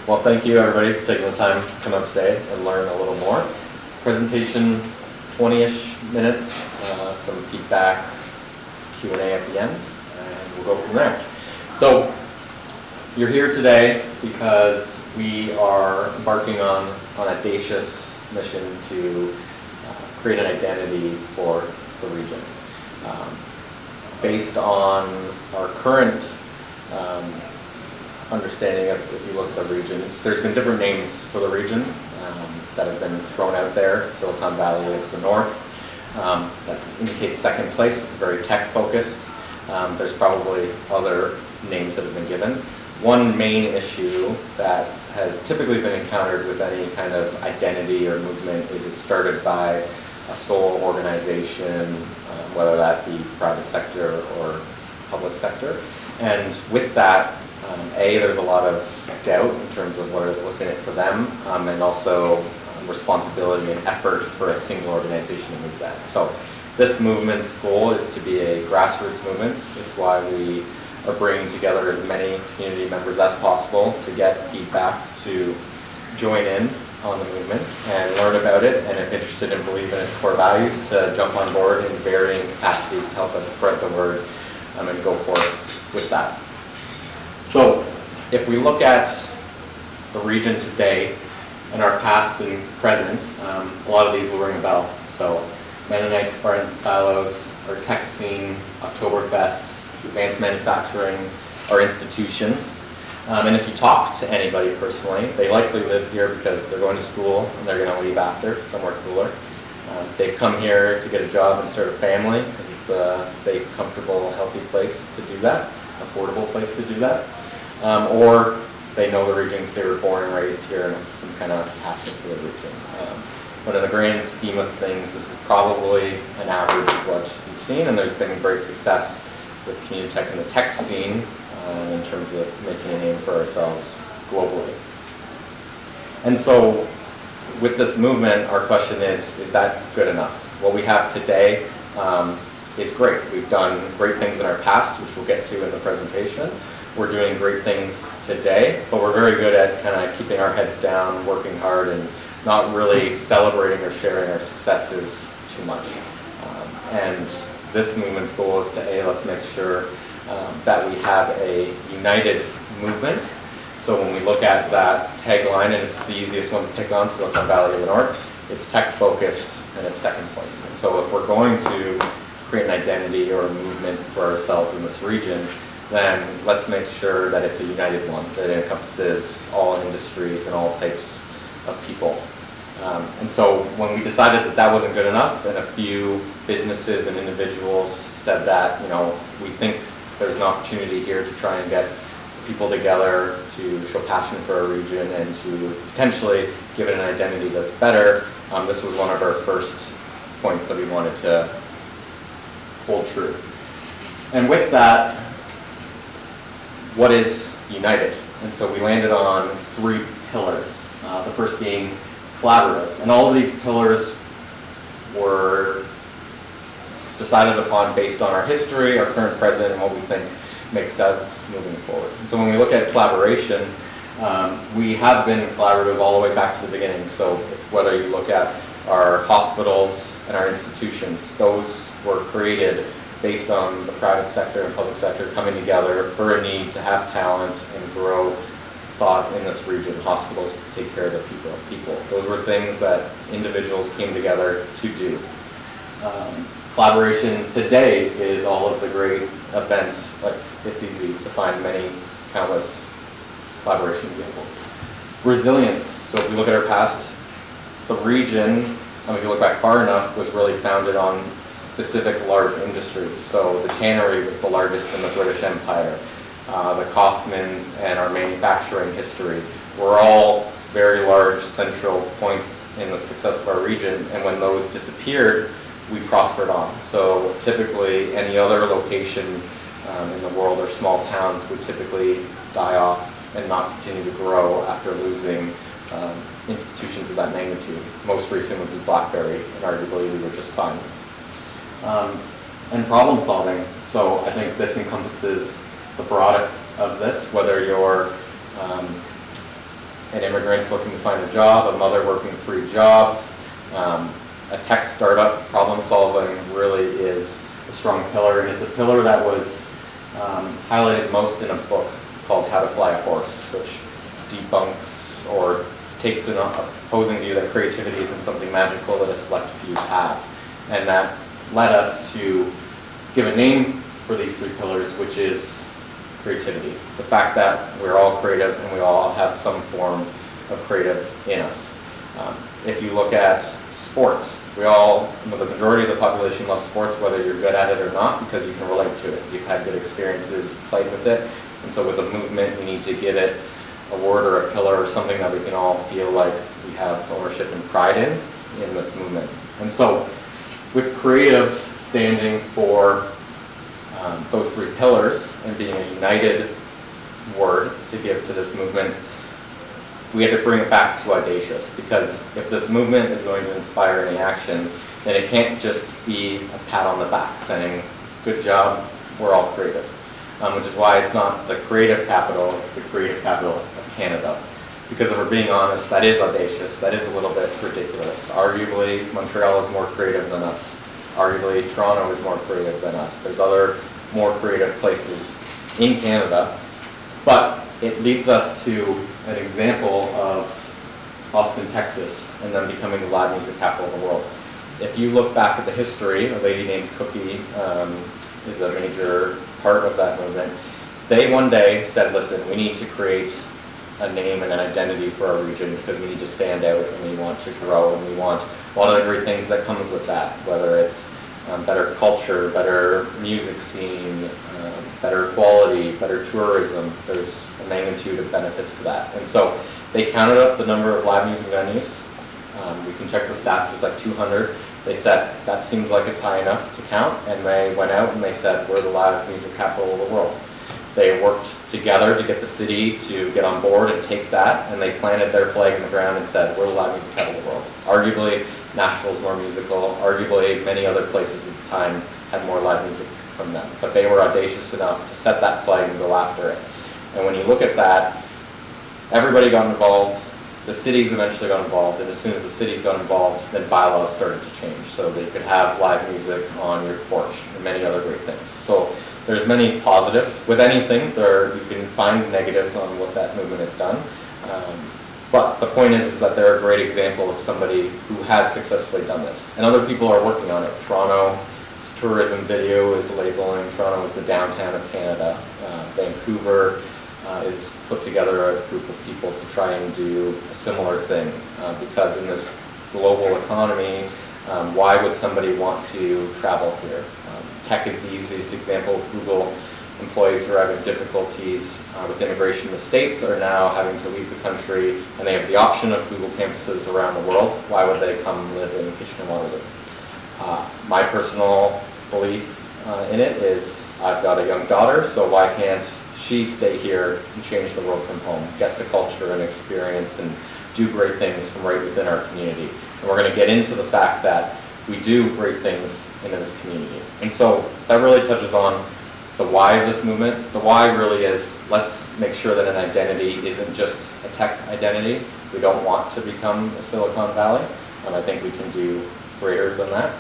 Well, thank you everybody for taking the time to come out today and learn a little more. Presentation, 20-ish minutes, some feedback, Q&A at the end, and we'll go from there. So, you're here today because we are embarking on an audacious mission to create an identity for the region. Based on our current understanding of, if you look at the region, there's been different names for the region that have been thrown out there. Silicon Valley of the North, that indicates second place. It's very tech focused. There's probably other names that have been given. One main issue that has typically been encountered with any kind of identity or movement is it started by a sole organization, whether that be private sector or public sector. And with that, there's a lot of doubt in terms of what's in it for them, and also responsibility and effort for a single organization to move that. So this movement's goal is to be a grassroots movement. It's why we are bringing together as many community members as possible to get feedback, to join in on the movement and learn about it, and if interested and believe in its core values, to jump on board in varying capacities to help us spread the word and go forward with that. So if we look at the region today and our past and present, a lot of these will ring a bell. So Mennonites, Barns and Silos, our tech scene, Oktoberfest, advanced manufacturing, our institutions. And if you talk to anybody personally, they likely live here because they're going to school and they're going to leave after somewhere cooler. They've come here to get a job and start a family because it's a safe, comfortable, healthy place to do that, affordable place to do that. Or they know the region because they were born and raised here and have some kind of passion for the region. But in the grand scheme of things, this is probably an average of what we've seen, and there's been great success with community tech and the tech scene in terms of making a name for ourselves globally. And so with this movement, our question is that good enough? What we have today is great. We've done great things in our past, which we'll get to in the presentation. We're doing great things today, but we're very good at kind of keeping our heads down, working hard, and not really celebrating or sharing our successes too much. And this movement's goal is to, let's make sure that we have a united movement. So when we look at that tagline, and it's the easiest one to pick on, Silicon Valley of the North, it's tech focused and it's second place. And so if we're going to create an identity or a movement for ourselves in this region, then let's make sure that it's a united one, that it encompasses all industries and all types of people. And so when we decided that that wasn't good enough, and a few businesses and individuals said that, we think there's an opportunity here to try and get people together to show passion for our region and to potentially give it an identity that's better, this was one of our first points that we wanted to hold true. And with that, what is united? And so we landed on 3 pillars. The first being collaborative. And all of these pillars were decided upon based on our history, our current present, and what we think makes sense moving forward. And so when we look at collaboration, we have been collaborative all the way back to the beginning. So whether you look at our hospitals and our institutions, those were created based on the private sector and public sector coming together for a need to have talent and grow thought in this region, hospitals to take care of the people. Those were things that individuals came together to do. Collaboration today is all of the great events. Like, it's easy to find many, countless collaboration examples. Resilience. So if we look at our past, the region, if you look back far enough, was really founded on specific large industries. So the tannery was the largest in the British Empire. The Kaufmans and our manufacturing history were all very large central points in the success of our region, and when those disappeared, we prospered on. So typically any other location in the world or small towns would typically die off and not continue to grow after losing institutions of that magnitude. Most recent would be BlackBerry, and arguably we were just fine. And problem solving. So I think this encompasses the broadest of this, whether you're an immigrant looking to find a job, a mother working 3 jobs, a tech startup. Problem solving really is a strong pillar, and it's a pillar that was highlighted most in a book called How to Fly a Horse, which debunks or takes an opposing view that creativity isn't something magical that a select few have. And that led us to give a name for these 3 pillars, which is creativity. The fact that we're all creative and we all have some form of creative in us. If you look at sports, the majority of the population loves sports, whether you're good at it or not, because you can relate to it. You've had good experiences, you've played with it. And so with a movement, we need to give it a word or a pillar or something that we can all feel like we have ownership and pride in this movement. And so with creative standing for those 3 pillars and being a united word to give to this movement, we had to bring it back to audacious, because if this movement is going to inspire any action, then it can't just be a pat on the back saying, good job, we're all creative. Which is why it's not the creative capital, it's the creative capital of Canada. Because if we're being honest, that is audacious, that is a little bit ridiculous. Arguably, Montreal is more creative than us. Arguably, Toronto is more creative than us. There's other more creative places in Canada, but it leads us to an example of Austin, Texas, and them becoming the live music capital of the world. If you look back at the history, a lady named Cookie is a major part of that movement. They one day said, listen, we need to create a name and an identity for our region because we need to stand out and we want to grow and we want one of the great things that comes with that, whether it's better culture, better music scene, better quality, better tourism. There's a magnitude of benefits to that. And so they counted up the number of live music venues. We can check the stats, there's like 200. They said, that seems like it's high enough to count, and they went out and they said, we're the live music capital of the world. They worked together to get the city to get on board and take that, and they planted their flag in the ground and said, we're the live music capital of the world. Arguably, Nashville's more musical. Arguably, many other places at the time had more live music from them. But they were audacious enough to set that flag and go after it. And when you look at that, everybody got involved. The cities eventually got involved, and as soon as the cities got involved, then bylaws started to change. So they could have live music on your porch and many other great things. So there's many positives. With anything, you can find negatives on what that movement has done. But the point is that they're a great example of somebody who has successfully done this. And other people are working on it. Toronto's tourism video is labeling Toronto as the downtown of Canada. Vancouver is put together a group of people to try and do a similar thing. Because in this global economy, why would somebody want to travel here? Tech is the easiest example. Google employees who are having difficulties with immigration in the States are now having to leave the country, and they have the option of Google campuses around the world. Why would they come live in Kitchener-Waterloo? My personal belief in it is I've got a young daughter, so why can't she stay here and change the world from home, get the culture and experience and do great things from right within our community. And we're going to get into the fact that we do great things in this community. And so that really touches on the why of this movement. The why really is, let's make sure that an identity isn't just a tech identity. We don't want to become a Silicon Valley, and I think we can do greater than that.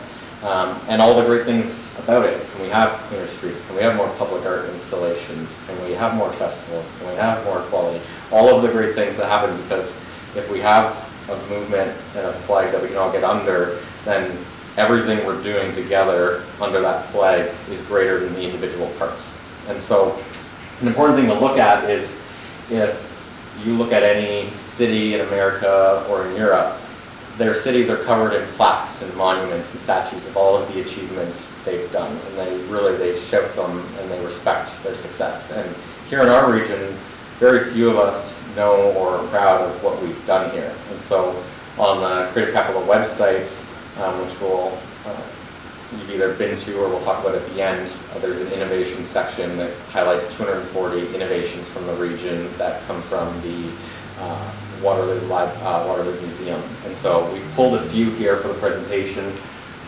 And all the great things about it. Can we have cleaner streets? Can we have more public art installations? Can we have more festivals? Can we have more quality? All of the great things that happen, because if we have a movement and a flag that we can all get under, then everything we're doing together under that flag is greater than the individual parts. And so an important thing to look at is, if you look at any city in America or in Europe, their cities are covered in plaques and monuments and statues of all of the achievements they've done. And they shout them and they respect their success. And here in our region, very few of us know or are proud of what we've done here. And so on the Creative Capital website, which you've either been to or we'll talk about at the end, there's an innovation section that highlights 240 innovations from the region that come from the Waterloo Museum. And so we've pulled a few here for the presentation,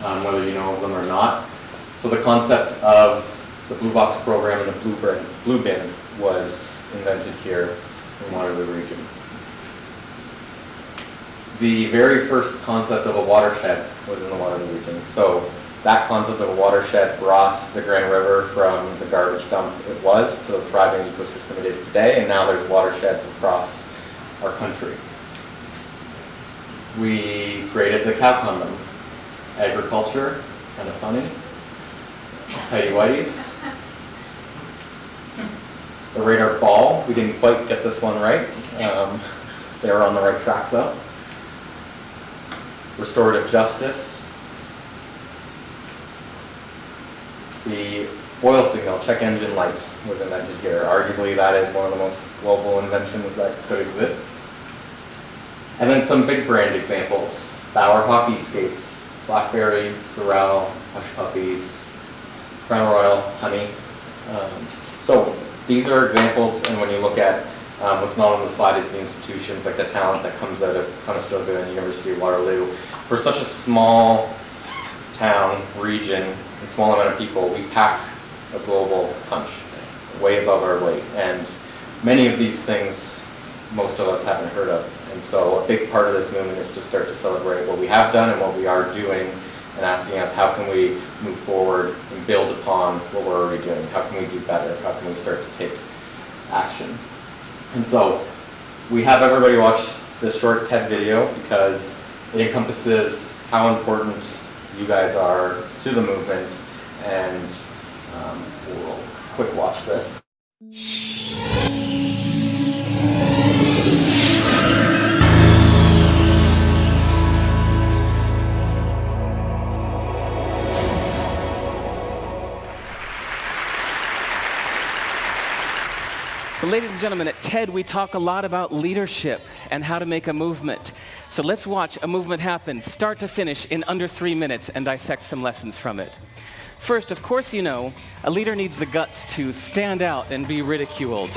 whether you know of them or not. So the concept of the Blue Box program and the Blue Bin was invented here in Waterloo Region. The very first concept of a watershed was in the Waterloo Region. So that concept of a watershed brought the Grand River from the garbage dump it was to the thriving ecosystem it is today, and now there's watersheds across our country. We created the cow condom. Agriculture, it's kind of funny. Tidy whities. The radar ball, we didn't quite get this one right. They were on the right track though. Restorative justice. The oil signal, check engine light, was invented here. Arguably that is one of the most global inventions that could exist. And then some big brand examples. Bauer hockey skates, Blackberry, Sorel, Hush Puppies, Crown Royal, Honey. So these are examples, and when you look at what's not on the slide is the institutions, like the talent that comes out of Conestoga and the University of Waterloo. For such a small town, region, and small amount of people, we pack a global punch, way above our weight. And many of these things, most of us haven't heard of. And so a big part of this movement is to start to celebrate what we have done and what we are doing, and asking us how can we move forward and build upon what we're already doing? How can we do better? How can we start to take action? And so we have everybody watch this short TED video because it encompasses how important you guys are to the movement, and we'll quick watch this. So ladies and gentlemen, at TED we talk a lot about leadership and how to make a movement. So let's watch a movement happen, start to finish, in under 3 minutes and dissect some lessons from it. First, of course you know, a leader needs the guts to stand out and be ridiculed.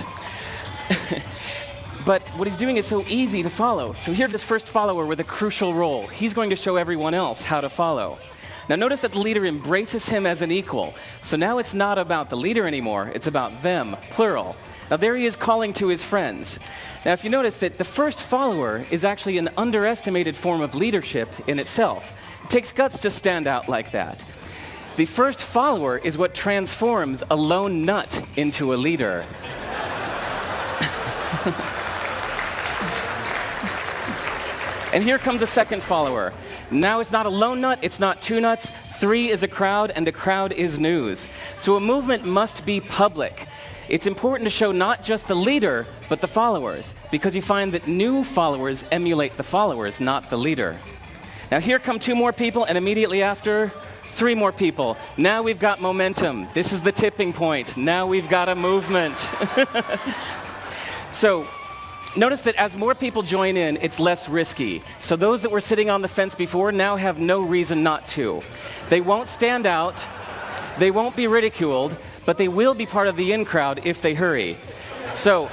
But what he's doing is so easy to follow. So here's his first follower with a crucial role. He's going to show everyone else how to follow. Now notice that the leader embraces him as an equal. So now it's not about the leader anymore, it's about them, plural. Now there he is calling to his friends. Now if you notice that the first follower is actually an underestimated form of leadership in itself. It takes guts to stand out like that. The first follower is what transforms a lone nut into a leader. And here comes a second follower. Now it's not a lone nut, it's not two nuts, 3 is a crowd, and a crowd is news. So a movement must be public. It's important to show not just the leader, but the followers, because you find that new followers emulate the followers, not the leader. Now here come 2 more people, and immediately after, 3 more people. Now we've got momentum. This is the tipping point. Now we've got a movement. So notice that as more people join in, it's less risky. So those that were sitting on the fence before now have no reason not to. They won't stand out, they won't be ridiculed, but they will be part of the in crowd if they hurry. So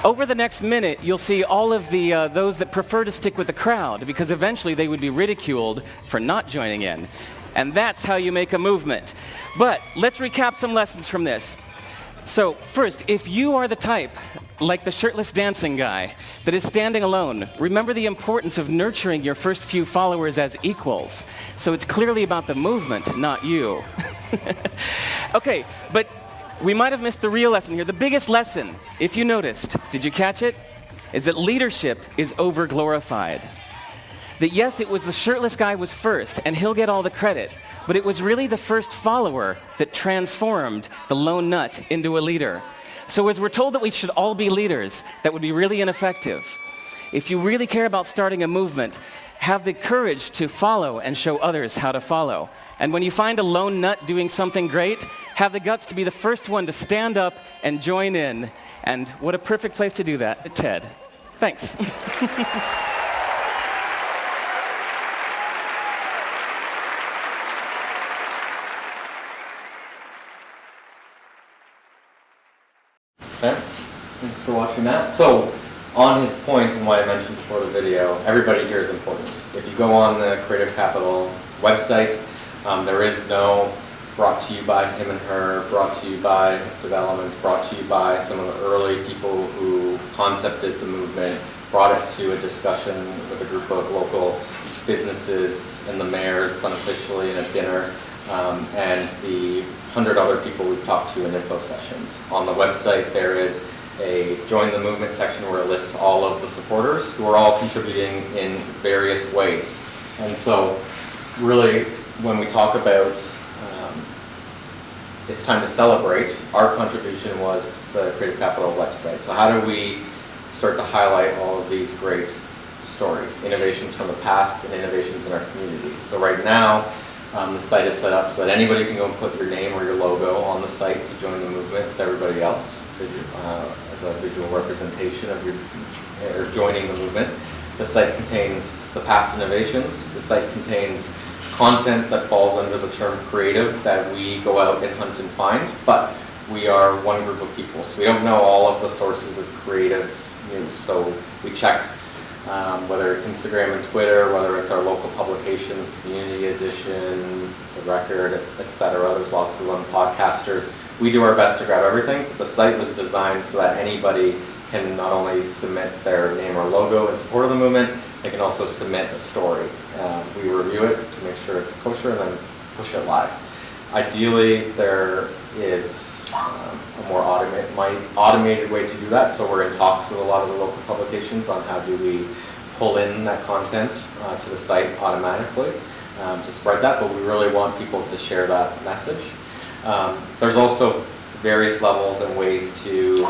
over the next minute, you'll see all of the those that prefer to stick with the crowd, because eventually they would be ridiculed for not joining in. And that's how you make a movement. But let's recap some lessons from this. So first, if you are the type, like the shirtless dancing guy, that is standing alone, remember the importance of nurturing your first few followers as equals. So it's clearly about the movement, not you. Okay, but we might have missed the real lesson here. The biggest lesson, if you noticed, did you catch it? Is that leadership is over-glorified. That yes, it was the shirtless guy was first, and he'll get all the credit, but it was really the first follower that transformed the lone nut into a leader. So as we're told that we should all be leaders, that would be really ineffective. If you really care about starting a movement, have the courage to follow and show others how to follow. And when you find a lone nut doing something great, have the guts to be the first one to stand up and join in. And what a perfect place to do that at TED. Thanks. Okay, thanks for watching that. So, on his point and what I mentioned before the video, everybody here is important. If you go on the Creative Capital website, there is no brought to you by him and her, brought to you by developments, brought to you by some of the early people who concepted the movement, brought it to a discussion with a group of local businesses and the mayors unofficially in a dinner, and the 100 other people we've talked to in info sessions. On the website there is a Join the Movement section where it lists all of the supporters who are all contributing in various ways. And so really when we talk about it's time to celebrate, our contribution was the Creative Capital website. So how do we start to highlight all of these great stories, innovations from the past and innovations in our community? So right now, the site is set up so that anybody can go and put your name or your logo on the site to join the movement with everybody else as a visual representation of your or joining the movement. The site contains the past innovations. The site contains content that falls under the term creative that we go out and hunt and find, but we are one group of people, so we don't know all of the sources of creative news. So we check whether it's Instagram and Twitter, whether it's our local publications, Community Edition, The Record, etc. There's lots of them, podcasters. We do our best to grab everything, but the site was designed so that anybody can not only submit their name or logo in support of the movement, they can also submit a story. We review it to make sure it's kosher and then push it live. Ideally, there is a more automated way to do that, so we're in talks with a lot of the local publications on how do we pull in that content to the site automatically to spread that, but we really want people to share that message. There's also various levels and ways to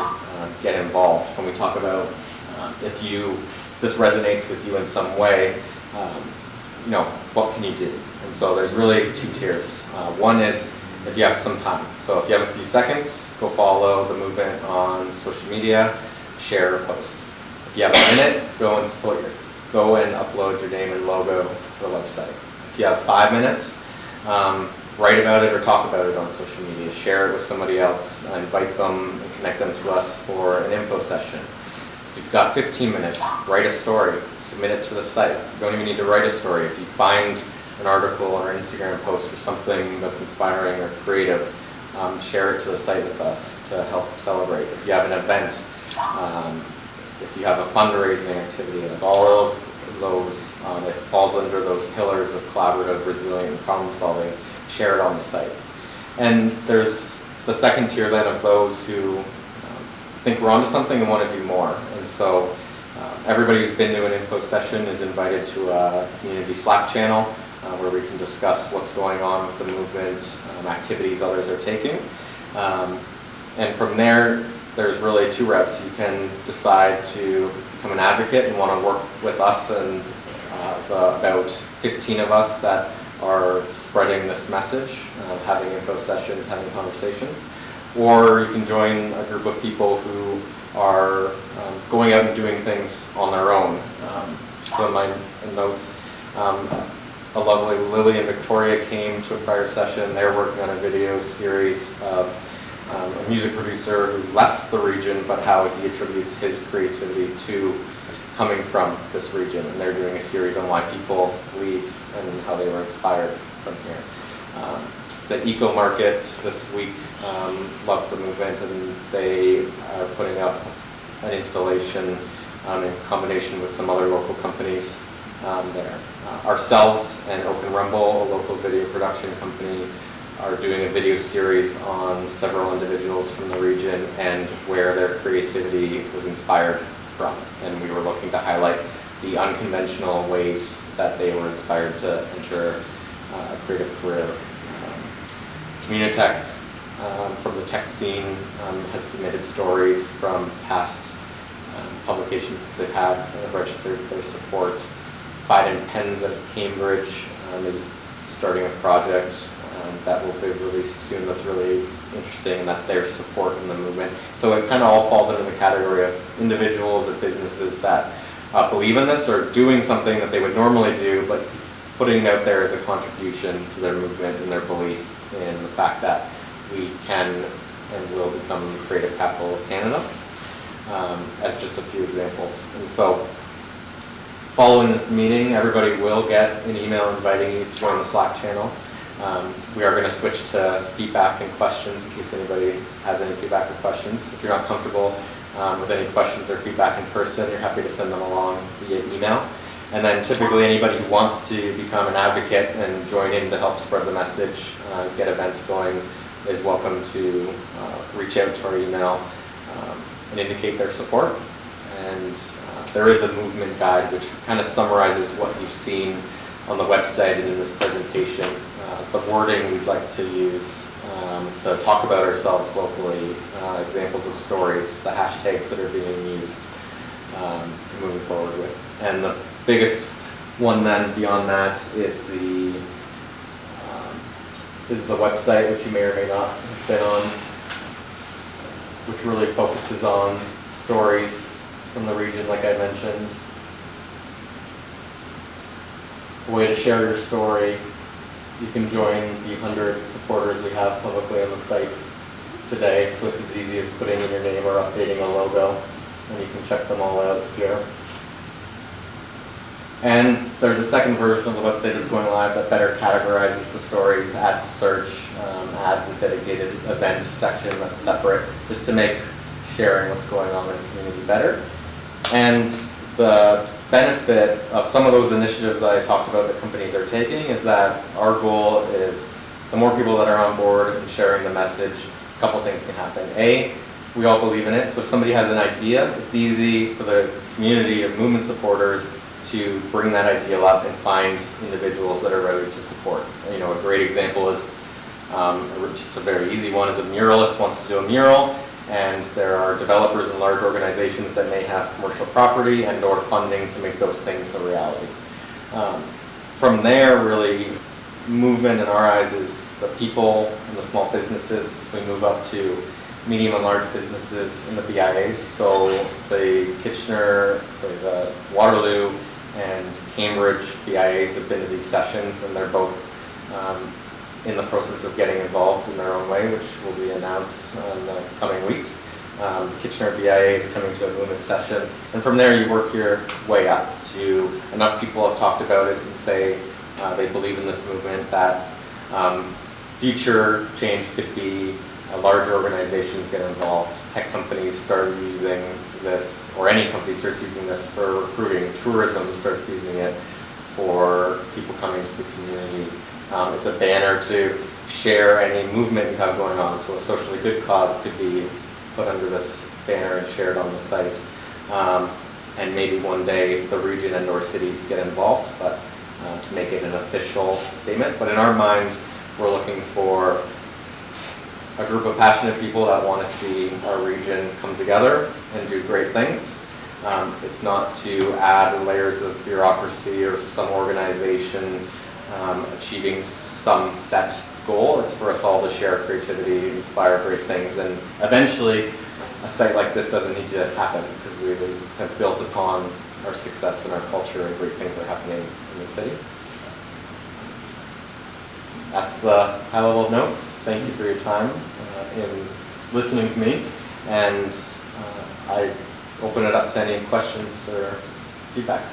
get involved. When we talk about if this resonates with you in some way, what can you do? And so there's really two tiers. One is if you have some time. So if you have a few seconds, go follow the movement on social media, share a post. If you have a minute, go and upload your name and logo to the website. If you have 5 minutes, write about it or talk about it on social media, share it with somebody else, invite them and connect them to us for an info session. If you've got 15 minutes, write a story, submit it to the site. You don't even need to write a story. If you find an article or an Instagram post or something that's inspiring or creative, share it to the site with us to help celebrate. If you have an event, if you have a fundraising activity, like all of those, it falls under those pillars of collaborative, resilient problem solving, share it on the site. And there's the second tier then of those who think we're onto something and want to do more. And so everybody who's been to an info session is invited to a community Slack channel where we can discuss what's going on with the movement, activities others are taking. And from there, there's really two routes. You can decide to become an advocate and want to work with us and the about 15 of us that are spreading this message, having info sessions, having conversations. Or you can join a group of people who are going out and doing things on their own. So in my notes, a lovely Lily and Victoria came to a prior session. They're working on a video series of a music producer who left the region, but how he attributes his creativity to coming from this region. And they're doing a series on why people leave and how they were inspired from here. The Eco Market this week loved the movement, and they are putting up an installation in combination with some other local companies there. Ourselves and Open Rumble, a local video production company, are doing a video series on several individuals from the region and where their creativity was inspired from. And we were looking to highlight the unconventional ways that they were inspired to enter a creative career. Communitech from the tech scene has submitted stories from past publications that they've had and have registered their support. Fiden Pens out of Cambridge is starting a project that will be released soon that's really interesting, and that's their support in the movement. So it kind of all falls under the category of individuals or businesses that believe in this or doing something that they would normally do, but putting it out there as a contribution to their movement and their belief in the fact that we can and will become the creative capital of Canada, as just a few examples. And so following this meeting, everybody will get an email inviting you to join the Slack channel. We are going to switch to feedback and questions in case anybody has any feedback or questions. If you're not comfortable with any questions or feedback in person, you're happy to send them along via email. And then typically anybody who wants to become an advocate and join in to help spread the message, get events going, is welcome to reach out to our email and indicate their support. And there is a movement guide which kind of summarizes what you've seen on the website and in this presentation. The wording we'd like to use to talk about ourselves locally, examples of stories, the hashtags that are being used, moving forward with. And the biggest one then beyond that is the website, which you may or may not have been on, which really focuses on stories from the region, like I mentioned. A way to share your story. You can join the 100 supporters we have publicly on the site today, so it's as easy as putting in your name or updating a logo, and you can check them all out here. And there's a second version of the website that's going live that better categorizes the stories, adds search, adds a dedicated event section that's separate, just to make sharing what's going on in the community better. And the benefit of some of those initiatives I talked about that companies are taking is that our goal is the more people that are on board and sharing the message, a couple things can happen. A, we all believe in it, so if somebody has an idea, it's easy for the community of movement supporters to bring that ideal up and find individuals that are ready to support. You know, a great example is, just a very easy one, is a muralist wants to do a mural, and there are developers and large organizations that may have commercial property and or funding to make those things a reality. From there, really, movement in our eyes is the people and the small businesses. We move up to medium and large businesses in the BIAs. So the the Waterloo and Cambridge BIAs have been to these sessions, and they're both in the process of getting involved in their own way, which will be announced in the coming weeks. Kitchener BIA is coming to a movement session, and from there you work your way up to enough people have talked about it and say they believe in this movement that future change could be larger organizations get involved, tech companies start using this, or any company starts using this for recruiting, tourism starts using it for people coming to the community. It's a banner to share any movement you have going on, so a socially good cause could be put under this banner and shared on the site. And maybe one day the region and or cities get involved, but to make it an official statement. But in our mind, we're looking for a group of passionate people that want to see our region come together and do great things. It's not to add layers of bureaucracy or some organization achieving some set goal. It's for us all to share creativity, inspire great things, and eventually a site like this doesn't need to happen because we have built upon our success and our culture, and great things are happening in the city. That's the high level of notes. Thank you for your time in listening to me, and I open it up to any questions or feedback.